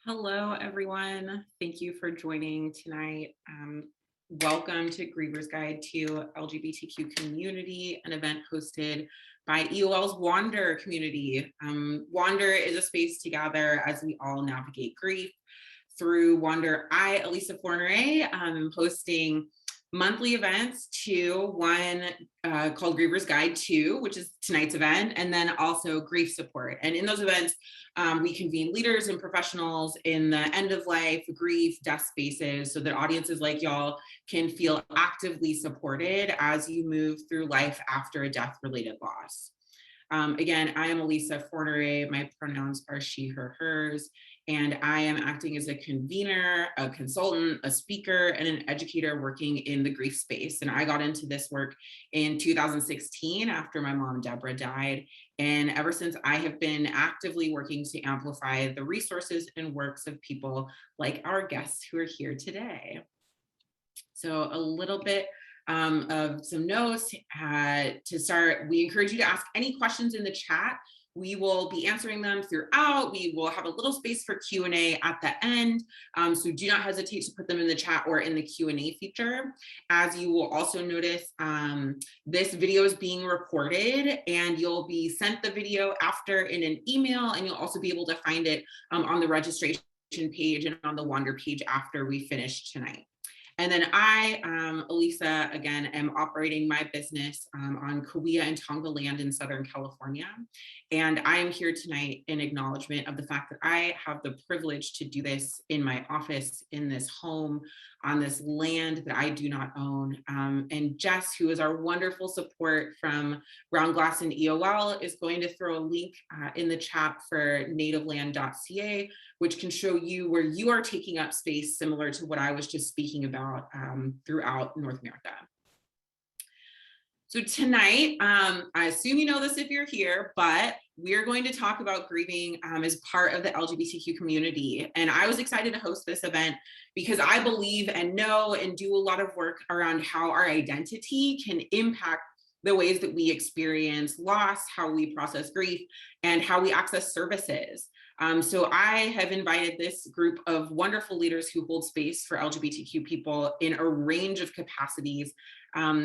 Hello, everyone. Thank you for joining tonight. Welcome to Grievers Guide to LGBTQ Community, an event hosted by EOL's Wander community. Wander is a space to gather as we all navigate grief. Through Wander, Elisa Forneray, am hosting monthly events to one called Grievers Guide 2, which is tonight's event, and then also grief support. And in those events, we convene leaders and professionals in the end of life, grief, death spaces, so that audiences like y'all can feel actively supported as you move through life after a death-related loss. Again, I am Elisa Forneray. My pronouns are she, her, hers, and I am acting as a convener, a consultant, a speaker, and an educator working in the grief space. And I got into this work in 2016 after my mom, Deborah, died. And ever since, I have been actively working to amplify the resources and works of people like our guests who are here today. So a little bit of some notes to start. We encourage you to ask any questions in the chat. We will be answering them throughout. We will have a little space for Q&A at the end. So do not hesitate to put them in the chat or in the Q&A feature. As you will also notice, this video is being recorded and you'll be sent the video after in an email, and you'll also be able to find it on the registration page and on the Wander page after we finish tonight. And then I, Elisa, again, am operating my business on Kauai and Tonga land in Southern California. And I am here tonight in acknowledgement of the fact that I have the privilege to do this in my office, in this home, on this land that I do not own. And Jess, who is our wonderful support from Round Glass and EOL, is going to throw a link in the chat for nativeland.ca, which can show you where you are taking up space similar to what I was just speaking about throughout North America. So tonight, I assume you know this if you're here, but we're going to talk about grieving as part of the LGBTQ community. And I was excited to host this event because I believe and know and do a lot of work around how our identity can impact the ways that we experience loss, how we process grief, and how we access services. So I have invited this group of wonderful leaders who hold space for LGBTQ people in a range of capacities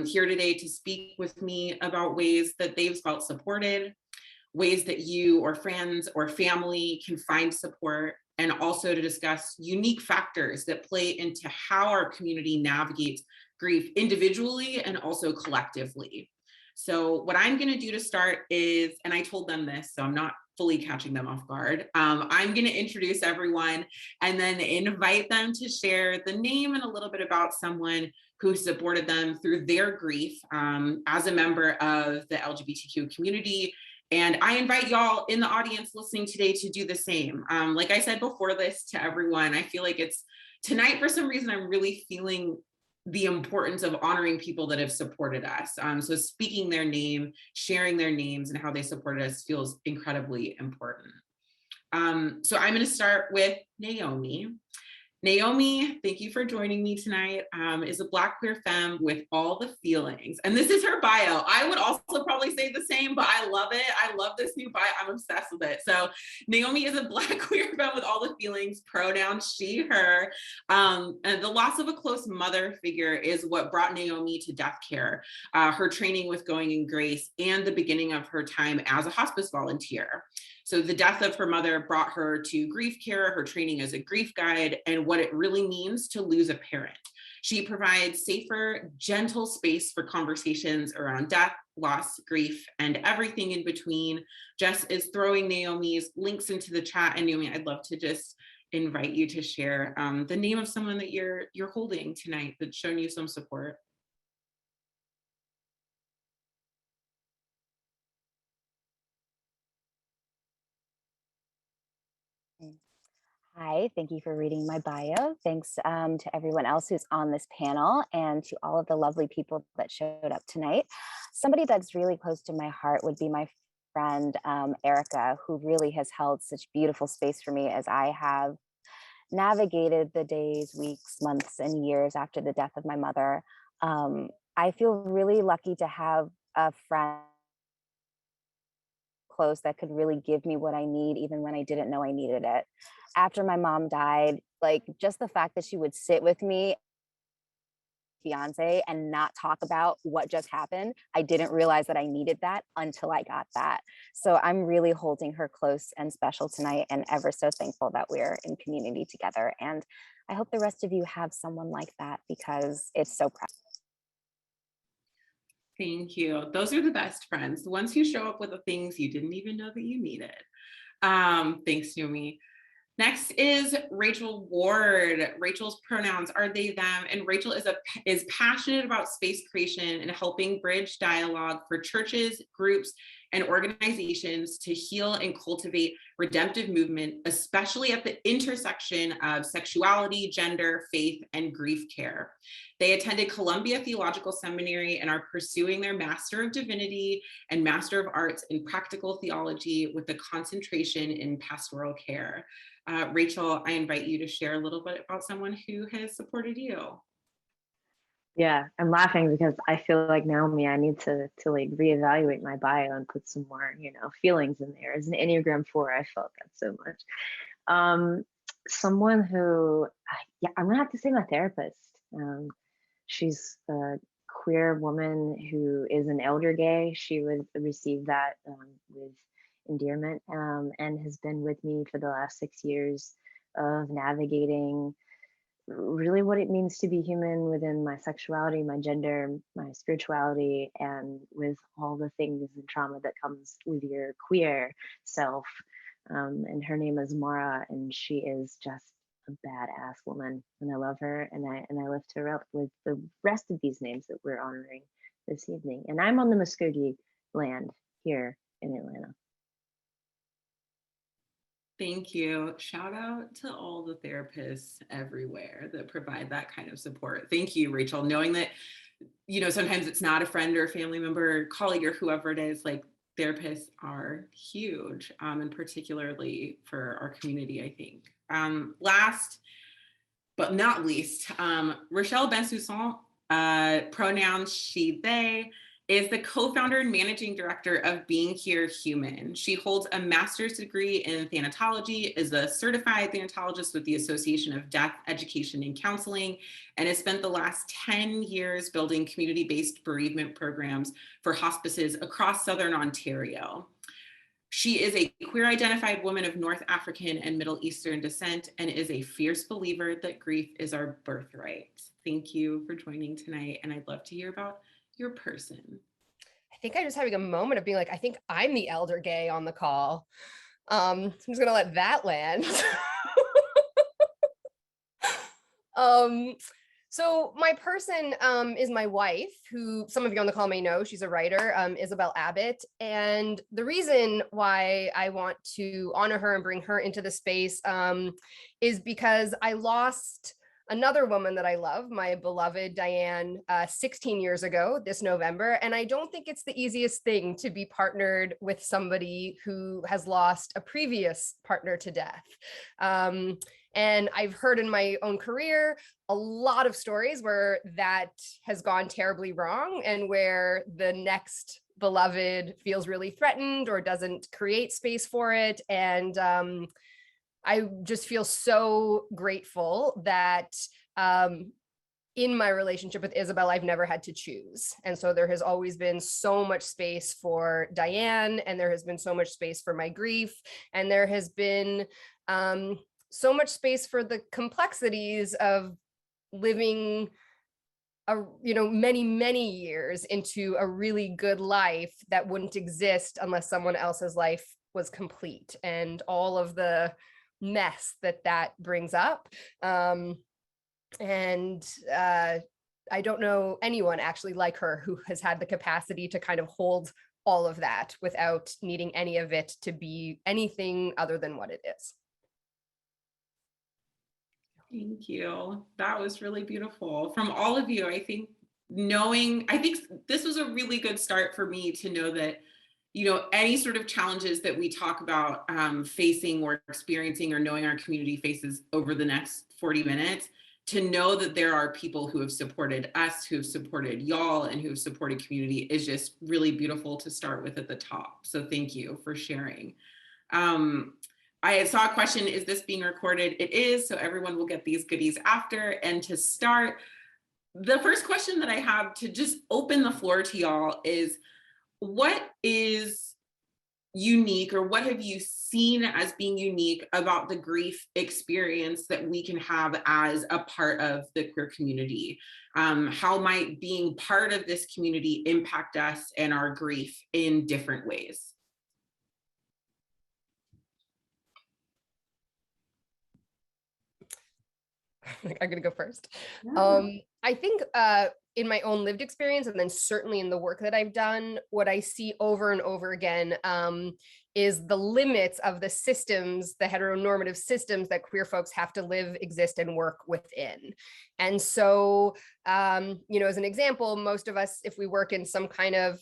here today to speak with me about ways that they've felt supported, ways that you or friends or family can find support, and also to discuss unique factors that play into how our community navigates grief individually and also collectively. So what I'm going to do to start is, and I told them this, so I'm not fully catching them off guard. I'm going to introduce everyone and then invite them to share the name and a little bit about someone who supported them through their grief as a member of the LGBTQ community. And I invite y'all in the audience listening today to do the same. Like I said before this to everyone, I feel like it's tonight, for some reason, I'm really feeling the importance of honoring people that have supported us. So speaking their name, sharing their names and how they supported us feels incredibly important. So I'm going to start with Naomi. Naomi, thank you for joining me tonight, is a Black queer femme with all the feelings. And this is her bio. I would also probably say the same, but I love it. I love this new bio. I'm obsessed with it. So Naomi is a Black queer femme with all the feelings, pronouns she, her. And the loss of a close mother figure is what brought Naomi to death care, her training with Going in Grace, and the beginning of her time as a hospice volunteer. So the death of her mother brought her to grief care, her training as a grief guide, and what it really means to lose a parent. She provides safer, gentle space for conversations around death, loss, grief, and everything in between. Jess is throwing Naomi's links into the chat, and Naomi, I'd love to just invite you to share the name of someone that you're holding tonight that's shown you some support. Hi, thank you for reading my bio. Thanks to everyone else who's on this panel and to all of the lovely people that showed up tonight. Somebody that's really close to my heart would be my friend Erica, who really has held such beautiful space for me as I have navigated the days, weeks, months, and years after the death of my mother. I feel really lucky to have a friend close that could really give me what I need, even when I didn't know I needed it. After my mom died, like just the fact that she would sit with me, fiance, and not talk about what just happened, I didn't realize that I needed that until I got that. So I'm really holding her close and special tonight, and ever so thankful that we're in community together. And I hope the rest of you have someone like that, because it's so precious. Thank you. Those are the best friends, the ones who show up with the things you didn't even know that you needed. Thanks, Naomi. Next is Rachael Ward. Rachel's pronouns are they, them, and Rachel is passionate about space creation and helping bridge dialogue for churches, groups, and organizations to heal and cultivate redemptive movement, especially at the intersection of sexuality, gender, faith, and grief care. They attended Columbia Theological Seminary and are pursuing their Master of Divinity and Master of Arts in Practical Theology with a concentration in pastoral care. Rachel, I invite you to share a little bit about someone who has supported you. Yeah, I'm laughing because I feel like Naomi, I need to like reevaluate my bio and put some more, feelings in there. As an Enneagram 4, I felt that so much. Someone who, yeah, I'm gonna have to say my therapist. She's a queer woman who is an elder gay. She would receive that with endearment, and has been with me for the last 6 years of navigating really what it means to be human within my sexuality, my gender, my spirituality, and with all the things and trauma that comes with your queer self. And her name is Mara, and she is just a badass woman, and I love her, and I lift her up with the rest of these names that we're honoring this evening. And I'm on the Muskogee land here in Atlanta. Thank you. Shout out to all the therapists everywhere that provide that kind of support. Thank you, Rachel. Knowing that, sometimes it's not a friend or a family member, colleague, or whoever it is, like therapists are huge, and particularly for our community, I think. Last but not least, Rachelle Bensoussan, pronouns she, they, is the co-founder and managing director of Being Here Human. She holds a master's degree in thanatology, is a certified thanatologist with the Association of Death Education and Counseling, and has spent the last 10 years building community-based bereavement programs for hospices across Southern Ontario. She is a queer-identified woman of North African and Middle Eastern descent and is a fierce believer that grief is our birthright. Thank you for joining tonight, and I'd love to hear about your person. I think I'm just having a moment of being like, I think I'm the elder gay on the call. So I'm just gonna let that land. So my person is my wife, who some of you on the call may know. She's a writer, Isabel Abbott. And the reason why I want to honor her and bring her into the space is because I lost another woman that I love, my beloved Diane, 16 years ago this November. And I don't think it's the easiest thing to be partnered with somebody who has lost a previous partner to death. And I've heard in my own career a lot of stories where that has gone terribly wrong, and where the next beloved feels really threatened or doesn't create space for it. And I just feel so grateful that in my relationship with Isabel, I've never had to choose. And so there has always been so much space for Diane, and there has been so much space for my grief, and there has been so much space for the complexities of living many years into a really good life that wouldn't exist unless someone else's life was complete, and all of the mess that brings up. And I don't know anyone actually like her who has had the capacity to kind of hold all of that without needing any of it to be anything other than what it is. Thank you. That was really beautiful. From all of you, I think this was a really good start for me to know that, any sort of challenges that we talk about facing or experiencing or knowing our community faces over the next 40 minutes, to know that there are people who have supported us, who have supported y'all, and who have supported community is just really beautiful to start with at the top. So thank you for sharing. I saw a question, is this being recorded? It is, so everyone will get these goodies after. And to start, the first question that I have to just open the floor to y'all is, what is unique, or what have you seen as being unique about the grief experience that we can have as a part of the queer community? How might being part of this community impact us and our grief in different ways? I'm gonna go first. Yeah. I think in my own lived experience, and then certainly in the work that I've done, what I see over and over again is the limits of the systems, the heteronormative systems that queer folks have to live, exist, and work within. And so, you know, as an example, most of us, if we work in some kind of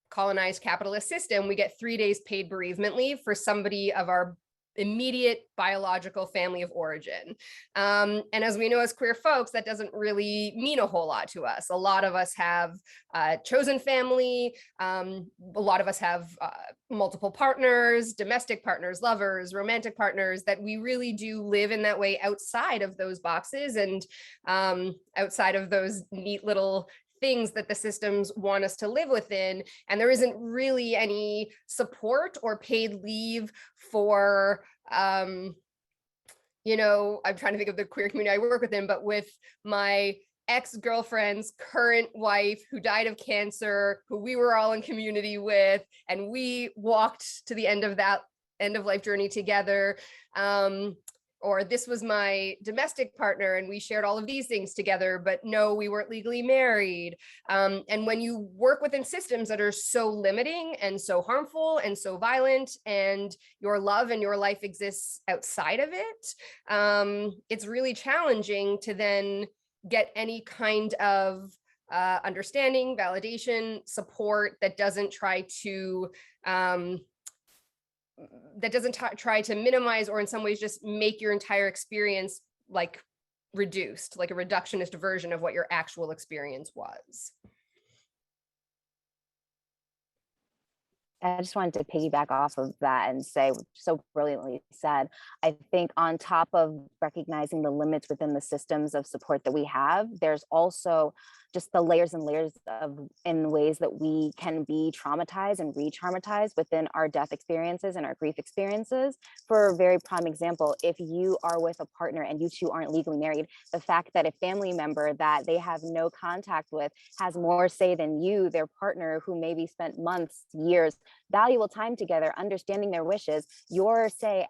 colonized capitalist system, we get 3 days paid bereavement leave for somebody of our immediate biological family of origin. And as we know, as queer folks, that doesn't really mean a whole lot to us. A lot of us have chosen family. A lot of us have multiple partners, domestic partners, lovers, romantic partners, that we really do live in that way outside of those boxes and outside of those neat little things that the systems want us to live within. And there isn't really any support or paid leave for, you know, I'm trying to think of the queer community I work within, but with my ex-girlfriend's current wife who died of cancer, who we were all in community with, and we walked to the end of that end of life journey together. Or this was my domestic partner and we shared all of these things together, but no, we weren't legally married. And when you work within systems that are so limiting and so harmful and so violent, and your love and your life exists outside of it, it's really challenging to then get any kind of understanding, validation, support that doesn't try to try to minimize, or in some ways just make your entire experience like reduced, like a reductionist version of what your actual experience was. I just wanted to piggyback off of that and say, so brilliantly said, I think on top of recognizing the limits within the systems of support that we have, there's also just the layers and layers of in ways that we can be traumatized and re-traumatized within our death experiences and our grief experiences. For a very prime example, if you are with a partner and you two aren't legally married, the fact that a family member that they have no contact with has more say than you, their partner, who maybe spent months, years, valuable time together, understanding their wishes, your say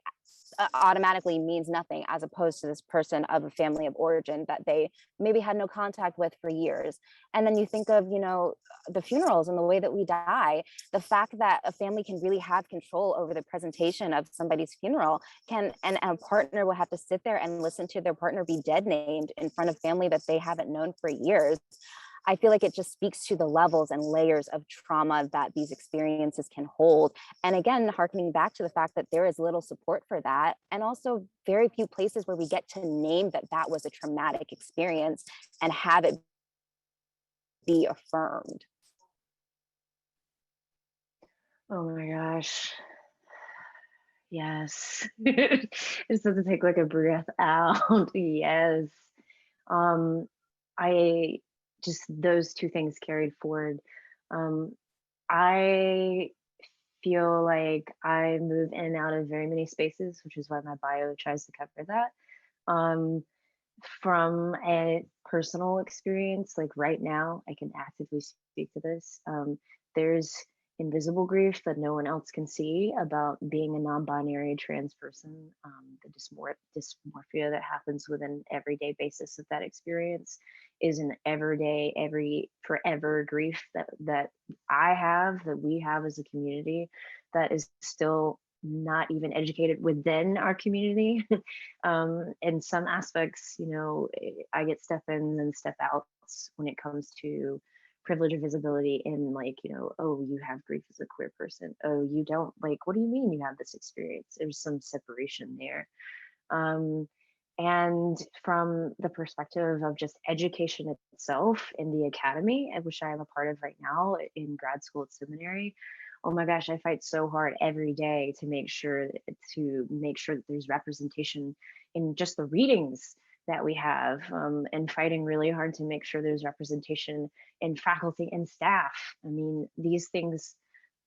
automatically means nothing, as opposed to this person of a family of origin that they maybe had no contact with for years. And then you think of, you know, the funerals and the way that we die, the fact that a family can really have control over the presentation of somebody's funeral and a partner will have to sit there and listen to their partner be dead named in front of family that they haven't known for years. I feel like it just speaks to the levels and layers of trauma that these experiences can hold. And again, harkening back to the fact that there is little support for that, and also very few places where we get to name that that was a traumatic experience and have it be affirmed. Oh my gosh. Yes. Just have to take like a breath out. Yes. I just, those two things carried forward. I feel like I move in and out of very many spaces, which is why my bio tries to cover that. From a personal experience, like right now, I can actively speak to this. There's invisible grief that no one else can see about being a non-binary trans person, the dysmorphia that happens with an everyday basis of that experience is an forever grief that I have, that we have as a community, that is still not even educated within our community. In some aspects, you know, I get step ins and step outs when it comes to privilege or visibility in, like, you know, oh, you have grief as a queer person. Oh, you don't, like, what do you mean you have this experience? There's some separation there. And from the perspective of just education itself in the academy, which I am a part of right now in grad school at seminary, oh my gosh, I fight so hard every day to make sure that there's representation in just the readings that we have, and fighting really hard to make sure there's representation in faculty and staff. I mean, these things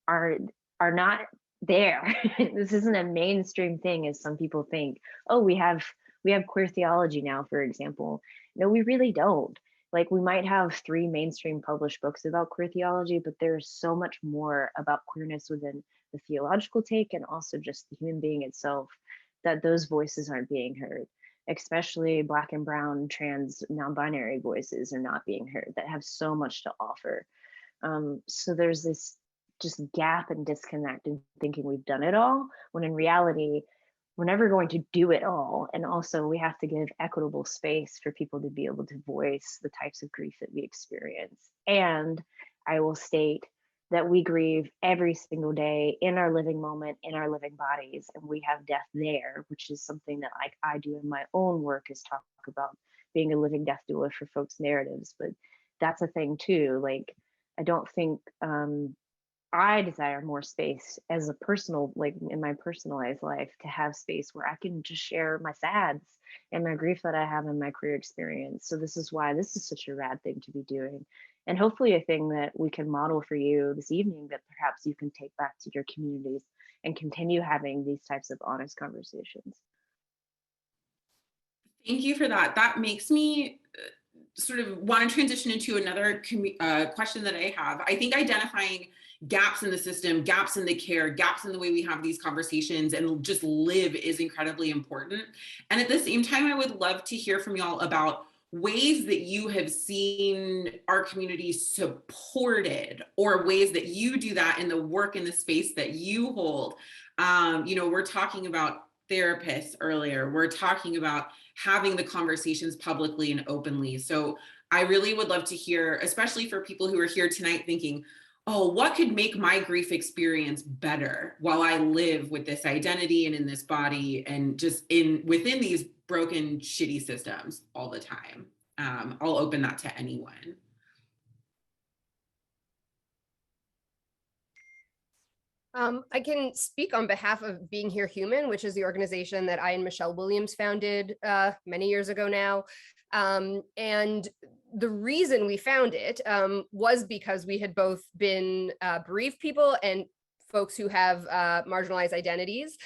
are not there. This isn't a mainstream thing as some people think. Oh, we have queer theology now, for example. No, we really don't. Like, we might have 3 mainstream published books about queer theology, but there's so much more about queerness within the theological take and also just the human being itself, that those voices aren't being heard. Especially Black and brown, trans, non-binary voices are not being heard that have so much to offer. So there's this just gap and disconnect in thinking we've done it all, when in reality, we're never going to do it all. And also we have to give equitable space for people to be able to voice the types of grief that we experience. And I will state that we grieve every single day in our living moment, in our living bodies, and we have death there, which is something that I do in my own work, is talk about being a living death doula for folks' narratives. But that's a thing too. Like, I don't think I desire more space as a personal, like in my personalized life, to have space where I can just share my sads and my grief that I have in my career experience. So this is why this is such a rad thing to be doing. And hopefully a thing that we can model for you this evening that perhaps you can take back to your communities and continue having these types of honest conversations. Thank you for that. That makes me sort of want to transition into another question that I have. I think identifying gaps in the system, gaps in the care, gaps in the way we have these conversations and just live is incredibly important. And at the same time, I would love to hear from y'all about ways that you have seen our community supported, or ways that you do that in the work in the space that you hold. We're talking about therapists earlier. We're talking about having the conversations publicly and openly. So I really would love to hear, especially for people who are here tonight thinking, oh, what could make my grief experience better while I live with this identity and in this body and just within these broken, shitty systems all the time. I'll open that to anyone. I can speak on behalf of Being Here Human, which is the organization that I and Michelle Williams founded many years ago now. And the reason we found it was because we had both been bereaved people and folks who have marginalized identities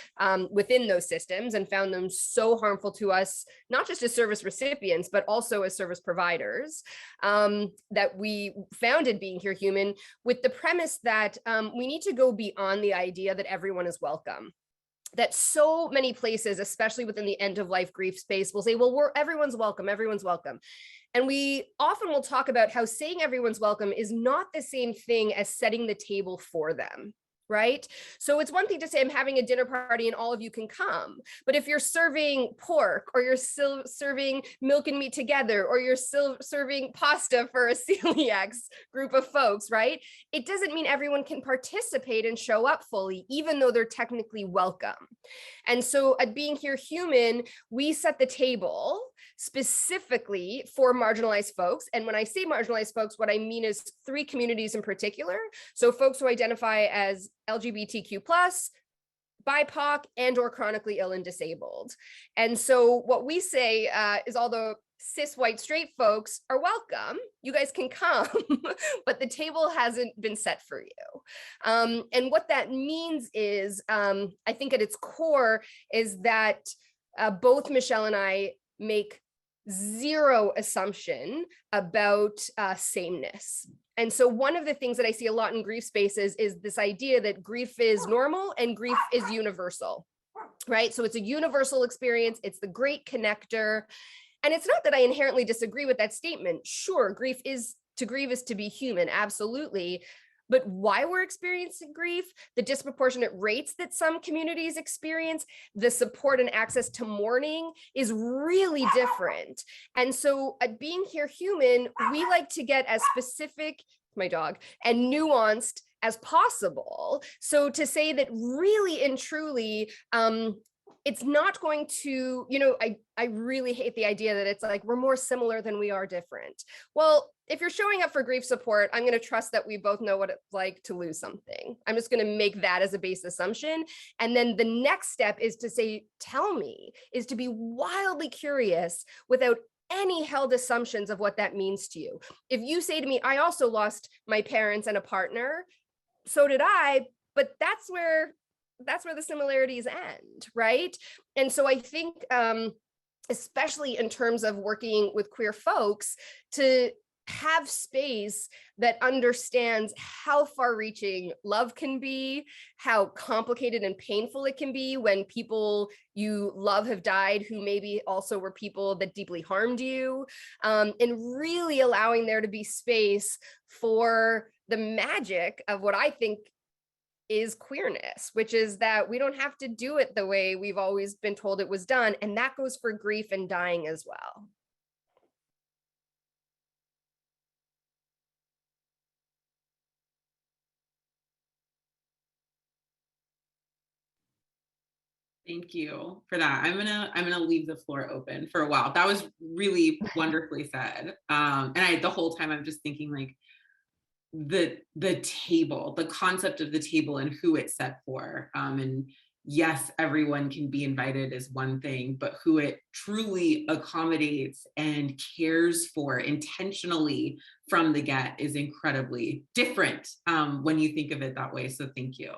within those systems, and found them so harmful to us, not just as service recipients, but also as service providers, that we founded Being Here Human with the premise that we need to go beyond the idea that everyone is welcome. That so many places, especially within the end of life grief space, will say, well, everyone's welcome, everyone's welcome. And we often will talk about how saying everyone's welcome is not the same thing as setting the table for them. Right? So it's one thing to say, I'm having a dinner party and all of you can come. But if you're serving pork, or you're still serving milk and meat together, or you're still serving pasta for a celiac group of folks, right? It doesn't mean everyone can participate and show up fully, even though they're technically welcome. And so at Being Here Human, we set the table specifically for marginalized folks. And when I say marginalized folks, what I mean is 3 communities in particular. So folks who identify as LGBTQ+, BIPOC, and or chronically ill and disabled. And so what we say is, although cis white straight folks are welcome, you guys can come, but the table hasn't been set for you. And what that means is, I think at its core is that both Michelle and I make zero assumption about sameness. And so one of the things that I see a lot in grief spaces is this idea that grief is normal and grief is universal, right? So it's a universal experience. It's the great connector. And it's not that I inherently disagree with that statement. Sure, grief is to grieve is to be human, absolutely. But why we're experiencing grief, the disproportionate rates that some communities experience, the support and access to mourning is really different. And so at Being Here Human, we like to get as specific, my dog, and nuanced as possible. So to say that really and truly, it's not going to, I really hate the idea that it's like we're more similar than we are different. Well, if you're showing up for grief support, I'm going to trust that we both know what it's like to lose something. I'm just going to make that as a base assumption. And then the next step is to say, tell me, is to be wildly curious without any held assumptions of what that means to you. If you say to me, I also lost my parents and a partner, so did I, but that's where the similarities end, right? And so I think, especially in terms of working with queer folks, to have space that understands how far-reaching love can be, how complicated and painful it can be when people you love have died who maybe also were people that deeply harmed you, and really allowing there to be space for the magic of what I think is queerness, which is that we don't have to do it the way we've always been told it was done. And that goes for grief and dying as well. Thank you for that. I'm gonna leave the floor open for a while. That was really wonderfully said. And the whole time I'm just thinking like, the table, the concept of the table and who it's set for. And yes, everyone can be invited is one thing, but who it truly accommodates and cares for intentionally from the get is incredibly different when you think of it that way. So thank you.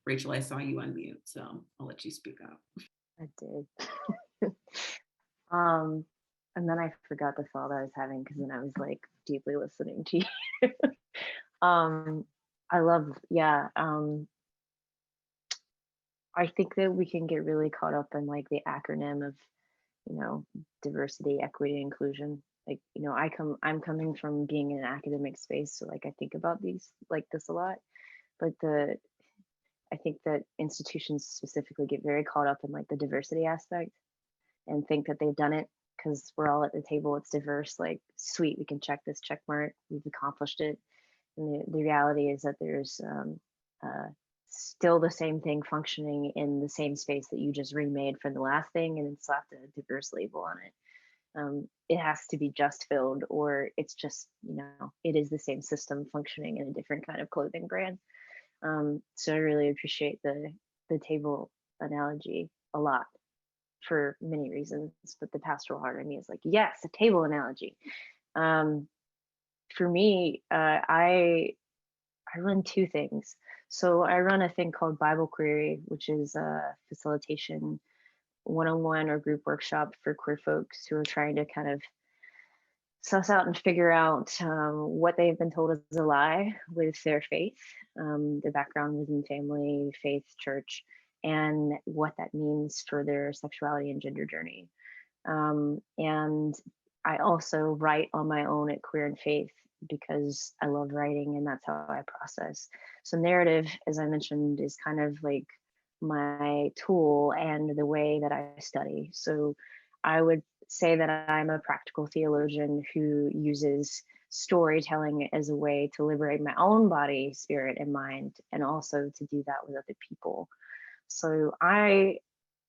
Rachel, I saw you unmute, so I'll let you speak up. I did. And then I forgot the thought I was having because then I was like deeply listening to you. I love, I think that we can get really caught up in like the acronym of, diversity, equity, inclusion. Like, I'm coming from being in an academic space, so like I think about these like this a lot. But I think that institutions specifically get very caught up in like the diversity aspect and think that they've done it because we're all at the table, it's diverse, like sweet, we can check this check mark, we've accomplished it. And the reality is that there's still the same thing functioning in the same space that you just remade from the last thing and then slapped a diverse label on it. It has to be just filled, or it's just, it is the same system functioning in a different kind of clothing brand. So I really appreciate the table analogy a lot for many reasons, but the pastoral heart in me is like, yes, a table analogy. For me, I run two things. So I run a thing called Bible Query, which is a facilitation one-on-one or group workshop for queer folks who are trying to kind of suss out and figure out what they've been told is a lie with their faith, their background within family, faith, church, and what that means for their sexuality and gender journey. And I also write on my own at Queer and Faith because I love writing and that's how I process. So narrative, as I mentioned, is kind of like my tool and the way that I study. So I would say that I'm a practical theologian who uses storytelling as a way to liberate my own body, spirit, and mind, and also to do that with other people. So I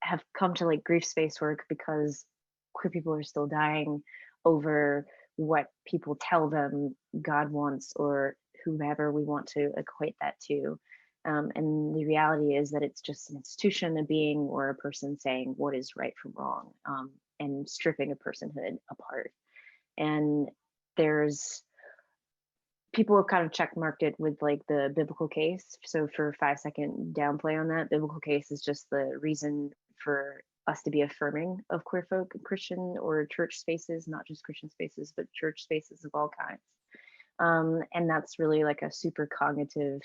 have come to like grief space work because queer people are still dying over what people tell them God wants or whomever we want to equate that to. And the reality is that it's just an institution, a being, or a person saying what is right from wrong, and stripping a personhood apart. And there's people have kind of check marked it with like the biblical case. So for a 5-second downplay on that, biblical case is just the reason for us to be affirming of queer folk, Christian or church spaces, not just Christian spaces, but church spaces of all kinds. And that's really like a super cognitive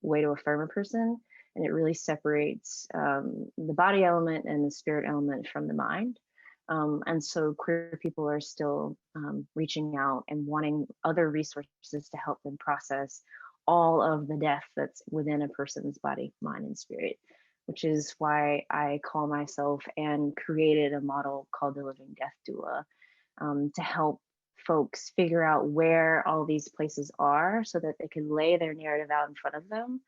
way to affirm a person. And it really separates the body element and the spirit element from the mind. And so queer people are still reaching out and wanting other resources to help them process all of the death that's within a person's body, mind, and spirit, which is why I call myself and created a model called the Living Death Doula to help folks figure out where all these places are so that they can lay their narrative out in front of them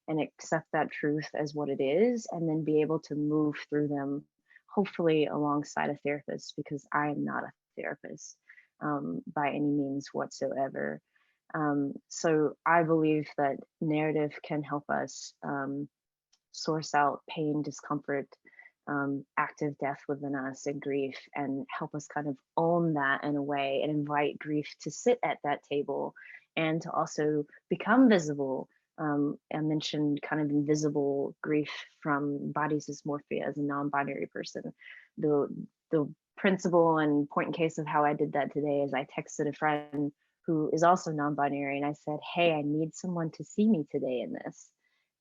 and accept that truth as what it is, and then be able to move through them, hopefully alongside a therapist, because I am not a therapist by any means whatsoever. So I believe that narrative can help us source out pain, discomfort, active death within us, and grief, and help us kind of own that in a way, and invite grief to sit at that table and to also become visible. I mentioned kind of invisible grief from body dysmorphia as a non-binary person. The principle and point in case of how I did that today is I texted a friend who is also non-binary, and I said, hey, I need someone to see me today in this,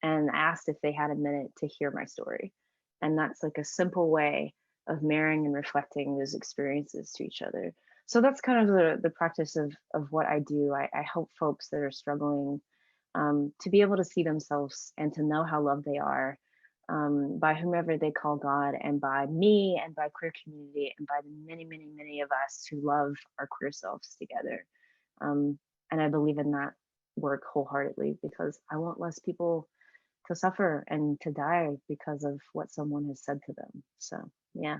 and asked if they had a minute to hear my story. And that's like a simple way of mirroring and reflecting those experiences to each other. So that's kind of the practice of what I do. I help folks that are struggling to be able to see themselves and to know how loved they are by whomever they call God, and by me, and by queer community, and by the many, many, many of us who love our queer selves together. And I believe in that work wholeheartedly, because I want less people to suffer and to die because of what someone has said to them. So, yeah.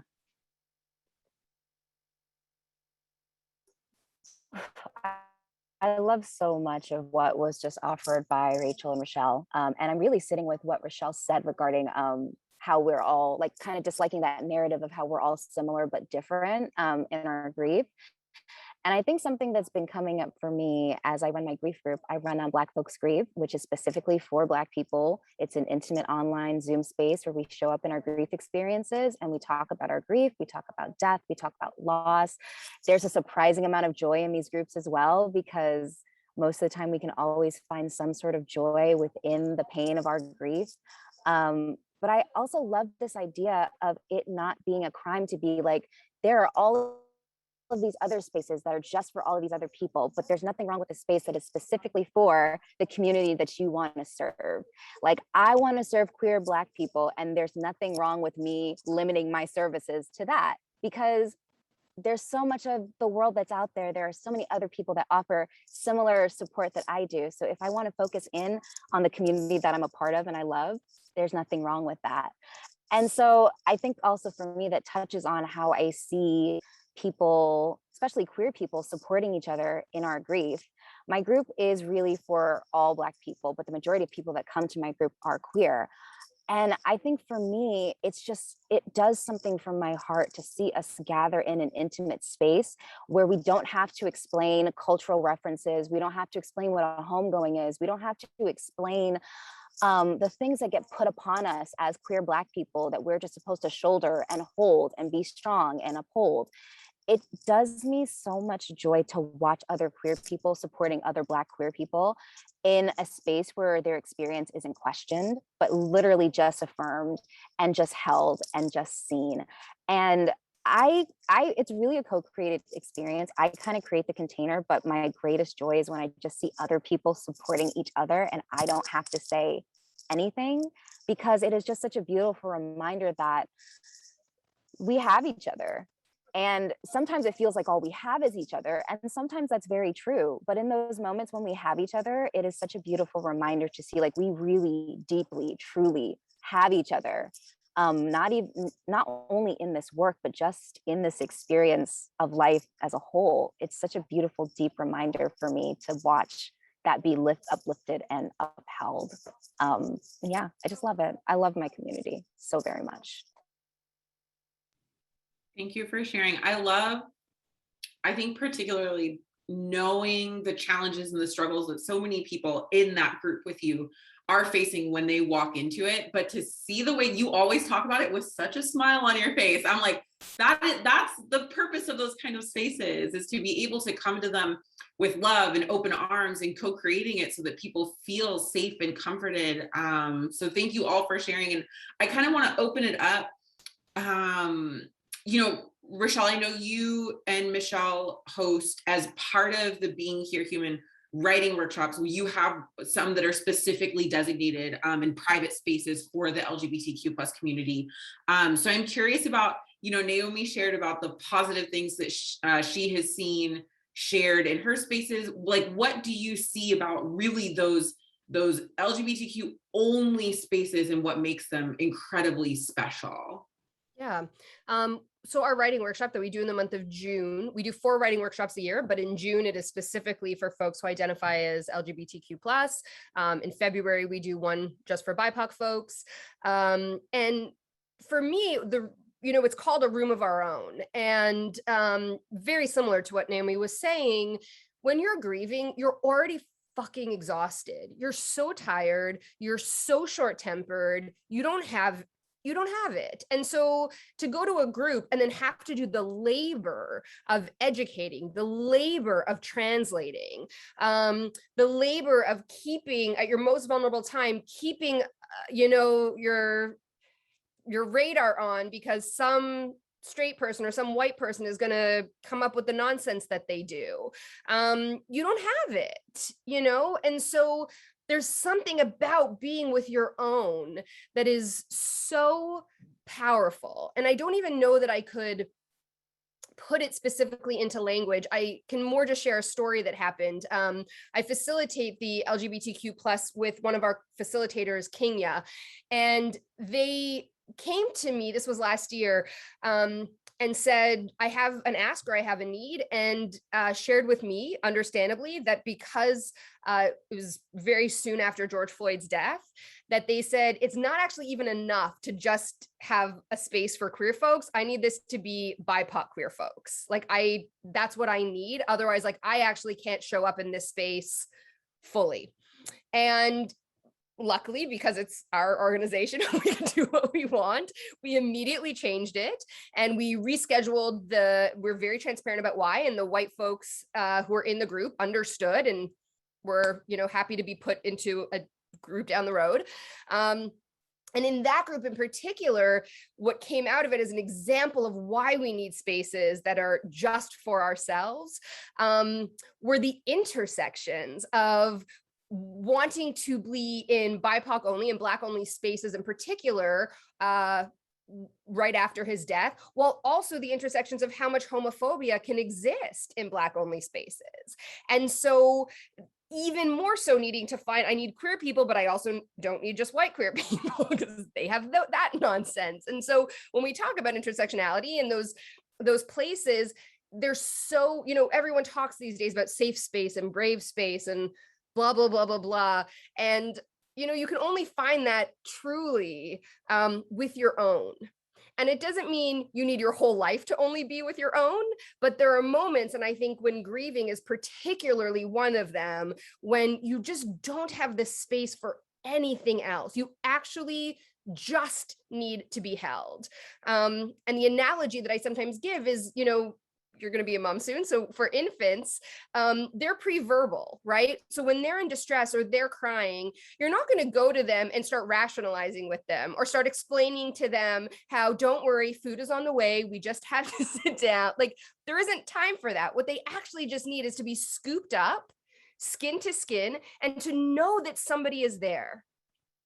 I love so much of what was just offered by Rachel and Rachelle. And I'm really sitting with what Rachelle said regarding how we're all like kind of disliking that narrative of how we're all similar but different in our grief. And I think something that's been coming up for me as I run my grief group, I run on Black Folks Grieve, which is specifically for Black people. It's an intimate online Zoom space where we show up in our grief experiences and we talk about our grief, we talk about death, we talk about loss. There's a surprising amount of joy in these groups as well, because most of the time we can always find some sort of joy within the pain of our grief. But I also love this idea of it not being a crime to be like, there are all of these other spaces that are just for all of these other people, but there's nothing wrong with a space that is specifically for the community that you want to serve. Like, I want to serve queer Black people, and there's nothing wrong with me limiting my services to that, because there's so much of the world that's out there. There are so many other people that offer similar support that I do. So if I want to focus in on the community that I'm a part of and I love, there's nothing wrong with that. And so I think also for me, that touches on how I see people, especially queer people, supporting each other in our grief. My group is really for all Black people, but the majority of people that come to my group are queer. And I think for me, it's just, it does something from my heart to see us gather in an intimate space where we don't have to explain cultural references. We don't have to explain what a homegoing is. We don't have to explain the things that get put upon us as queer Black people that we're just supposed to shoulder and hold and be strong and uphold. It does me so much joy to watch other queer people supporting other Black queer people in a space where their experience isn't questioned, but literally just affirmed and just held and just seen. And it's really a co-created experience. I kind of create the container, but my greatest joy is when I just see other people supporting each other and I don't have to say anything, because it is just such a beautiful reminder that we have each other. And sometimes it feels like all we have is each other. And sometimes that's very true. But in those moments when we have each other, it is such a beautiful reminder to see like we really deeply, truly have each other. Not only in this work, but just in this experience of life as a whole. It's such a beautiful, deep reminder for me to watch that be uplifted and upheld. Yeah, I just love it. I love my community so very much. Thank you for sharing. I think particularly knowing the challenges and the struggles that so many people in that group with you are facing when they walk into it, but to see the way you always talk about it with such a smile on your face, I'm like, that's the purpose of those kind of spaces, is to be able to come to them with love and open arms and co-creating it so that people feel safe and comforted. So thank you all for sharing. And I kind of want to open it up. Rachelle, I know you and Michelle host as part of the Being Here Human writing workshops. You have some that are specifically designated in private spaces for the LGBTQ plus community. So I'm curious about, Naomi shared about the positive things that she has seen shared in her spaces. Like, what do you see about really those those LGBTQ only spaces and what makes them incredibly special. Yeah. So our writing workshop that we do in the month of June, we do 4 writing workshops a year, but in June it is specifically for folks who identify as LGBTQ+. In February, we do one just for BIPOC folks. And for me, it's called a room of our own. And very similar to what Naomi was saying, when you're grieving, you're already fucking exhausted. You're so tired. You're so short-tempered. You don't have it. And so to go to a group and then have to do the labor of educating, the labor of translating, the labor of keeping at your most vulnerable time, keeping, your radar on, because some straight person or some white person is going to come up with the nonsense that they do. You don't have it, and so there's something about being with your own that is so powerful. And I don't even know that I could put it specifically into language. I can more just share a story that happened. I facilitate the LGBTQ+ with one of our facilitators, Kenya, and they came to me, this was last year, and said, I have an ask or I have a need, and shared with me, understandably, that because it was very soon after George Floyd's death, that they said, it's not actually even enough to just have a space for queer folks. I need this to be BIPOC queer folks. That's what I need. Otherwise, I actually can't show up in this space fully. And luckily, because it's our organization, we can do what we want. We immediately changed it and we rescheduled we're very transparent about why. And the white folks who are in the group understood and were, happy to be put into a group down the road. And in that group in particular, what came out of it is an example of why we need spaces that are just for ourselves, were the intersections of wanting to be in BIPOC only and Black only spaces in particular, right after his death, while also the intersections of how much homophobia can exist in Black only spaces. And so even more so needing to find, I need queer people, but I also don't need just white queer people because they have that nonsense. And so when we talk about intersectionality and those places, they're so, everyone talks these days about safe space and brave space and blah, blah, blah, blah, blah. And, you can only find that truly with your own. And it doesn't mean you need your whole life to only be with your own, but there are moments, and I think when grieving is particularly one of them, when you just don't have the space for anything else. You actually just need to be held. And the analogy that I sometimes give is, you're going to be a mom soon. So for infants, they're pre-verbal, right? So when they're in distress or they're crying, you're not going to go to them and start rationalizing with them or start explaining to them how, don't worry, food is on the way. We just have to sit down. There isn't time for that. What they actually just need is to be scooped up, skin to skin, and to know that somebody is there,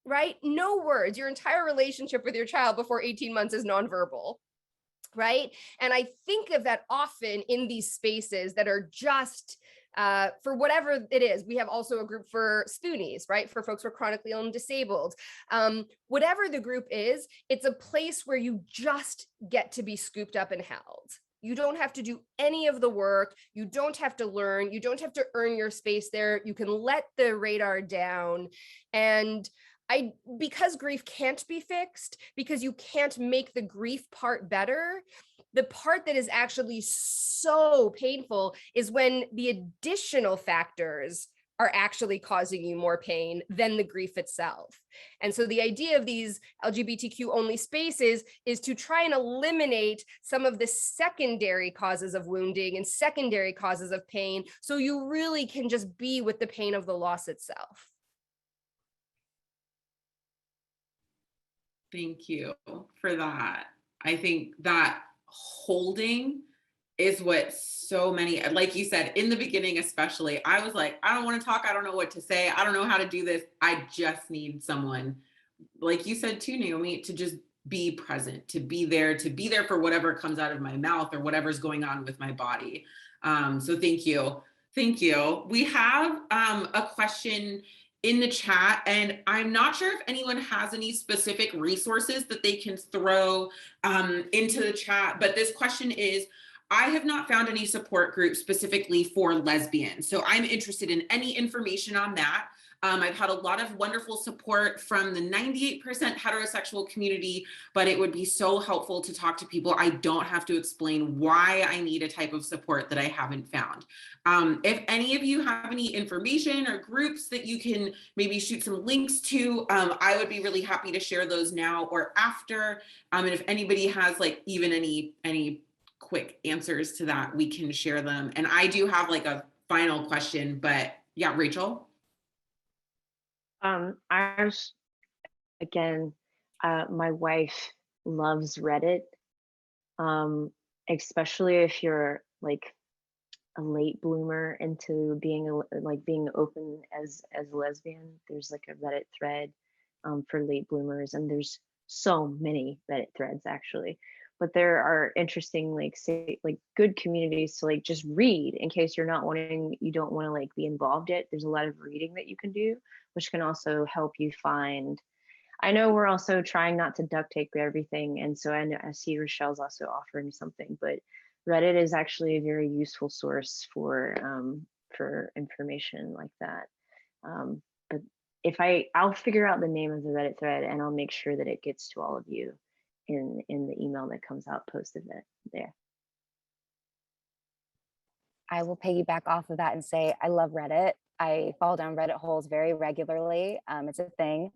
right? No words. Your entire relationship with your child before 18 months is nonverbal. Right. And I think of that often in these spaces that are just for whatever it is. We have also a group for spoonies, right? For folks who are chronically ill and disabled. Whatever the group is, it's a place where you just get to be scooped up and held. You don't have to do any of the work. You don't have to learn. You don't have to earn your space there. You can let the radar down. And because grief can't be fixed, because you can't make the grief part better, the part that is actually so painful is when the additional factors are actually causing you more pain than the grief itself. And so the idea of these LGBTQ only spaces is to try and eliminate some of the secondary causes of wounding and secondary causes of pain, so you really can just be with the pain of the loss itself. Thank you for that. I think that holding is what so many, like you said, in the beginning, especially, I was like, I don't want to talk. I don't know what to say. I don't know how to do this. I just need someone, like you said too, Naomi, to just be present, to be there for whatever comes out of my mouth or whatever's going on with my body. So thank you. Thank you. We have a question in the chat, and I'm not sure if anyone has any specific resources that they can throw into the chat, but this question is, I have not found any support groups specifically for lesbians, so I'm interested in any information on that. I've had a lot of wonderful support from the 98% heterosexual community, but it would be so helpful to talk to people. I don't have to explain why I need a type of support that I haven't found. If any of you have any information or groups that you can maybe shoot some links to, I would be really happy to share those now or after. And if anybody has like even any quick answers to that, we can share them. And I do have like a final question, but yeah, Rachel. Ours, again, my wife loves Reddit, especially if you're like a late bloomer into being being open as a lesbian. There's like a Reddit thread for late bloomers, and there's so many Reddit threads actually. But there are interesting good communities to like just read in case you don't want to like be involved yet. There's a lot of reading that you can do, which can also help you find. I know we're also trying not to duct tape everything, and so I see Rachelle's also offering something, but Reddit is actually a very useful source for information like that. But if I'll figure out the name of the Reddit thread, and I'll make sure that it gets to all of you in the email that comes out post event there. I will piggyback off of that and say I love Reddit. I fall down Reddit holes very regularly. It's a thing.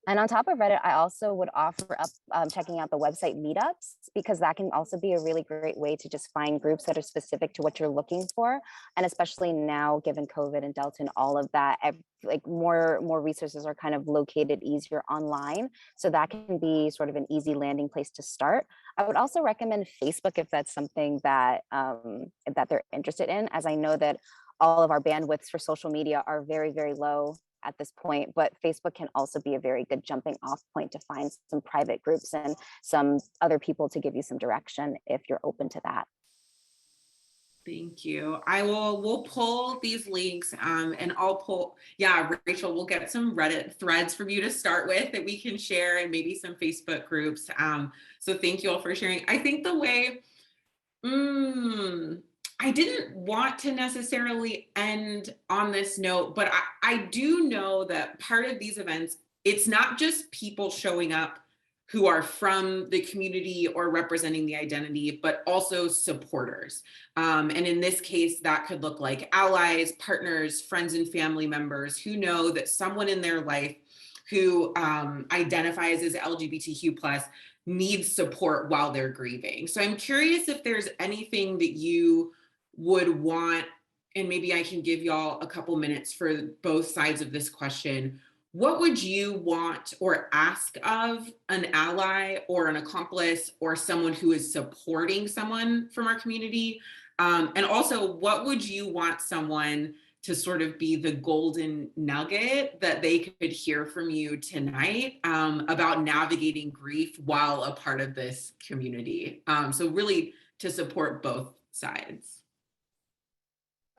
And on top of Reddit, I also would offer up checking out the website meetups, because that can also be a really great way to just find groups that are specific to what you're looking for. And especially now, given COVID and Delta and all of that, like more resources are kind of located easier online. So that can be sort of an easy landing place to start. I would also recommend Facebook if that's something that that they're interested in, as I know that all of our bandwidths for social media are very, very low at this point, but Facebook can also be a very good jumping off point to find some private groups and some other people to give you some direction if you're open to that. Thank you. We'll pull these links and I'll pull, Rachel, we'll get some Reddit threads from you to start with that we can share, and maybe some Facebook groups. So thank you all for sharing. I think the way, I didn't want to necessarily end on this note, but I do know that part of these events, it's not just people showing up who are from the community or representing the identity, but also supporters. And in this case, that could look like allies, partners, friends, and family members who know that someone in their life who identifies as LGBTQ+ needs support while they're grieving. So I'm curious if there's anything that you would want, and maybe I can give y'all a couple minutes for both sides of this question. What would you want or ask of an ally or an accomplice or someone who is supporting someone from our community? And also, what would you want someone to sort of be the golden nugget that they could hear from you tonight about navigating grief while a part of this community? So really to support both sides.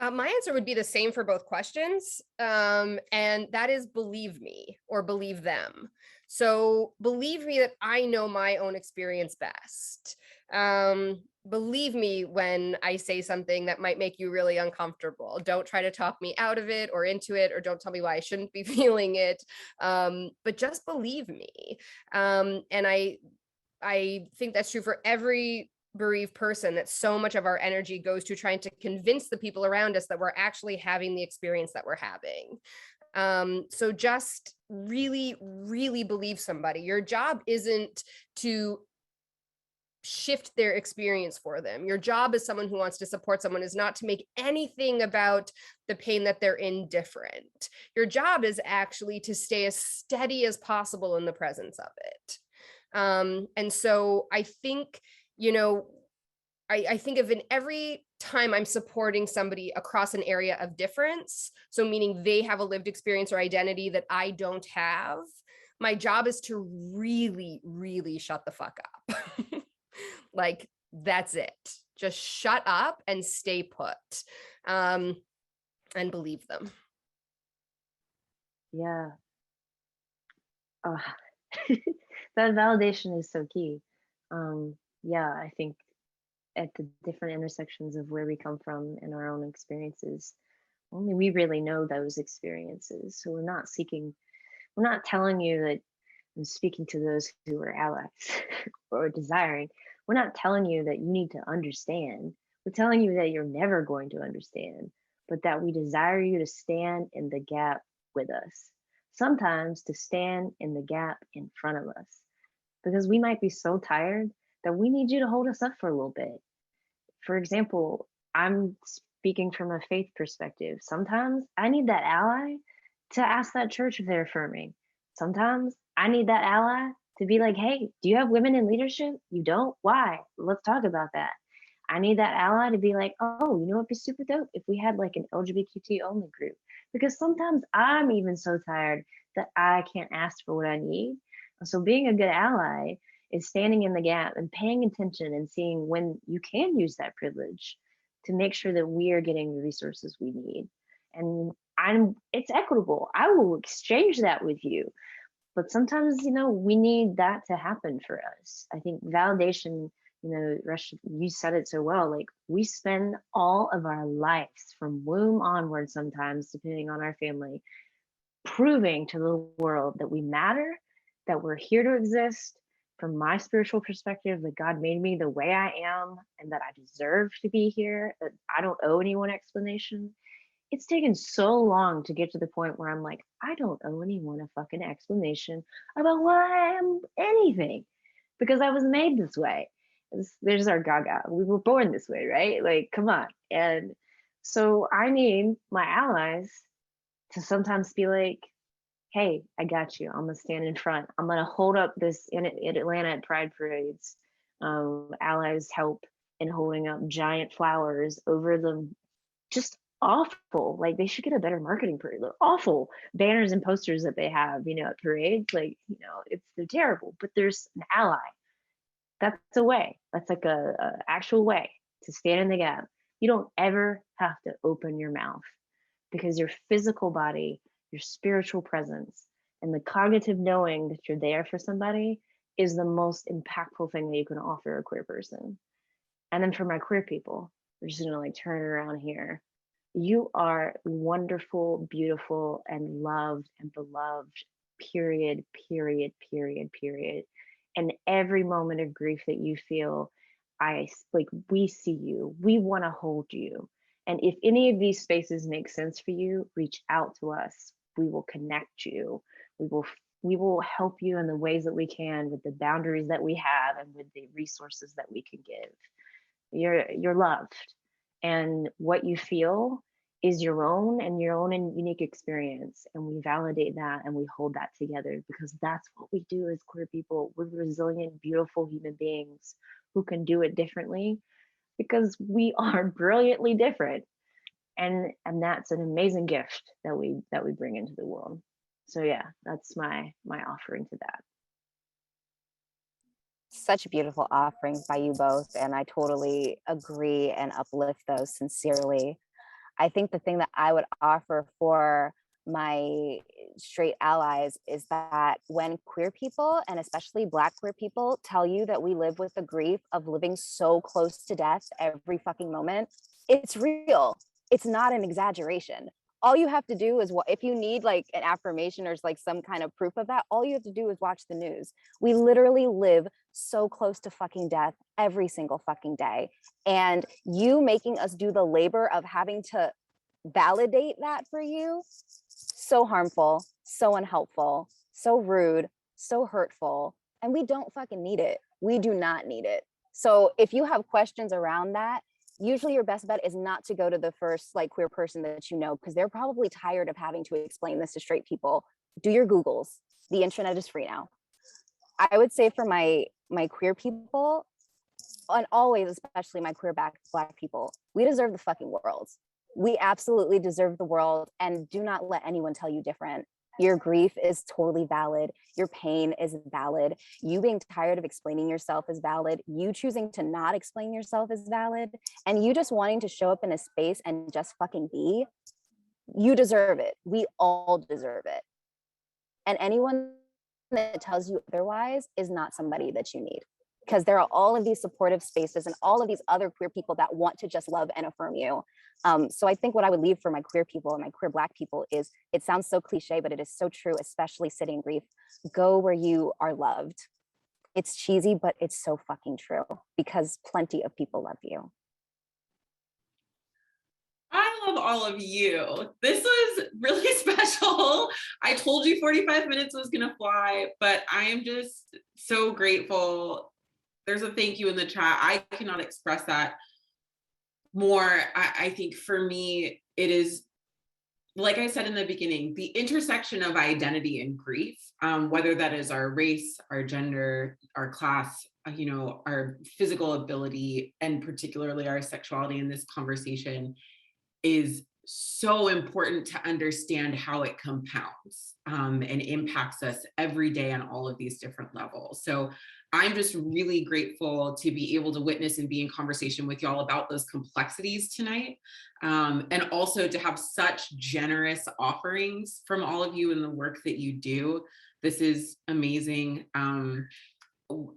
My answer would be the same for both questions. And that is believe me or believe them. So believe me that I know my own experience best. Believe me when I say something that might make you really uncomfortable. Don't try to talk me out of it or into it, or don't tell me why I shouldn't be feeling it. But just believe me. And I think that's true for every bereaved person, that so much of our energy goes to trying to convince the people around us that we're actually having the experience that we're having. So just really, really believe somebody. Your job isn't to shift their experience for them. Your job as someone who wants to support someone is not to make anything about the pain that they're in different. Your job is actually to stay as steady as possible in the presence of it. And so I think, I think of in every time I'm supporting somebody across an area of difference, so meaning they have a lived experience or identity that I don't have, my job is to really, really shut the fuck up. Like, that's it. Just shut up and stay put, and believe them. Yeah. Uh, that validation is so key. Yeah, I think at the different intersections of where we come from and our own experiences, only we really know those experiences. So we're not telling you that, I'm speaking to those who are allies or desiring, we're not telling you that you need to understand. We're telling you that you're never going to understand, but that we desire you to stand in the gap with us. Sometimes to stand in the gap in front of us, because we might be so tired that we need you to hold us up for a little bit. For example, I'm speaking from a faith perspective. Sometimes I need that ally to ask that church if they're affirming. Sometimes I need that ally to be like, hey, do you have women in leadership? You don't? Why? Let's talk about that. I need that ally to be like, oh, you know what'd be super dope if we had like an LGBTQ only group. Because sometimes I'm even so tired that I can't ask for what I need. So being a good ally is standing in the gap and paying attention and seeing when you can use that privilege to make sure that we are getting the resources we need. And it's equitable. I will exchange that with you. But sometimes, we need that to happen for us. I think validation, Rush, you said it so well, like we spend all of our lives from womb onward sometimes, depending on our family, proving to the world that we matter, that we're here to exist. From my spiritual perspective, that God made me the way I am and that I deserve to be here, that I don't owe anyone explanation. It's taken so long to get to the point where I'm like, I don't owe anyone a fucking explanation about why I am anything, because I was made this way. There's our gaga. We were born this way, right? Like, come on. And so I need my allies to sometimes be like, hey, I got you. I'm gonna stand in front. I'm gonna hold up this in Atlanta at Pride parades. Allies help in holding up giant flowers over the just awful. Like they should get a better marketing parade. Awful banners and posters that they have, at parades. Like, they're terrible. But there's an ally. That's a way. That's like a actual way to stand in the gap. You don't ever have to open your mouth, because your physical body, your spiritual presence, and the cognitive knowing that you're there for somebody is the most impactful thing that you can offer a queer person. And then for my queer people, we're just gonna like turn it around here. You are wonderful, beautiful, and loved and beloved, period, period, period, period. And every moment of grief that you feel, we see you, we wanna hold you. And if any of these spaces make sense for you, reach out to us. We will connect you. We will help you in the ways that we can, with the boundaries that we have and with the resources that we can give. You're loved, and what you feel is your own and unique experience. And we validate that and we hold that together, because that's what we do as queer people. We're resilient, beautiful human beings who can do it differently, because we are brilliantly different, and that's an amazing gift that we bring into the world. So yeah, that's my offering to that. Such a beautiful offering by you both, and I totally agree and uplift those sincerely. I think the thing that I would offer for my straight allies is that when queer people, and especially Black queer people, tell you that we live with the grief of living so close to death every fucking moment, it's real. It's not an exaggeration. All you have to do is, if you need like an affirmation or like some kind of proof of that, all you have to do is watch the news. We literally live so close to fucking death every single fucking day. And you making us do the labor of having to validate that for you, so harmful, so unhelpful, so rude, so hurtful. And we don't fucking need it. We do not need it. So if you have questions around that, usually your best bet is not to go to the first like queer person that you know, because they're probably tired of having to explain this to straight people. Do your Googles. The internet is free now. I would say for my queer people, and always, especially my queer Black people, we deserve the fucking world. We absolutely deserve the world, and do not let anyone tell you different. Your grief is totally valid. Your pain is valid. You being tired of explaining yourself is valid. You choosing to not explain yourself is valid. And you just wanting to show up in a space and just fucking be, you deserve it. We all deserve it. And anyone that tells you otherwise is not somebody that you need, because there are all of these supportive spaces and all of these other queer people that want to just love and affirm you. So I think what I would leave for my queer people and my queer Black people is, it sounds so cliche, but it is so true, especially sitting in grief. Go where you are loved. It's cheesy, but it's so fucking true, because plenty of people love you. I love all of you. This was really special. I told you 45 minutes was gonna fly, but I am just so grateful. There's a thank you in the chat. I cannot express that more. I think for me, it is, like I said in the beginning, the intersection of identity and grief, whether that is our race, our gender, our class, our physical ability, and particularly our sexuality in this conversation, is so important to understand how it compounds and impacts us every day on all of these different levels. So I'm just really grateful to be able to witness and be in conversation with y'all about those complexities tonight. And also to have such generous offerings from all of you in the work that you do. This is amazing.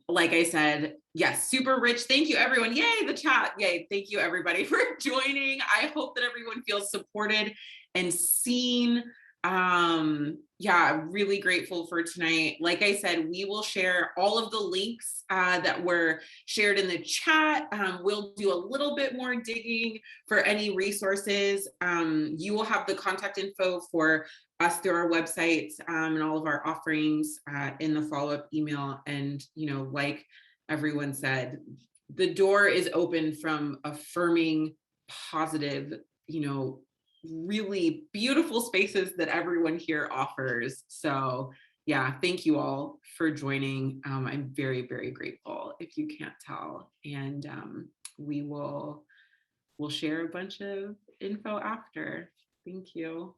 Like I said, yes, super rich. Thank you, everyone. Yay, the chat. Yay. Thank you, everybody, for joining. I hope that everyone feels supported and seen. Yeah, really grateful for tonight. Like I said, we will share all of the links that were shared in the chat. We'll do a little bit more digging for any resources. You will have the contact info for us through our websites and all of our offerings in the follow-up email. And, like everyone said, the door is open from affirming, positive, really beautiful spaces that everyone here offers. So yeah, thank you all for joining. I'm very, very grateful, if you can't tell. And we'll share a bunch of info after. Thank you.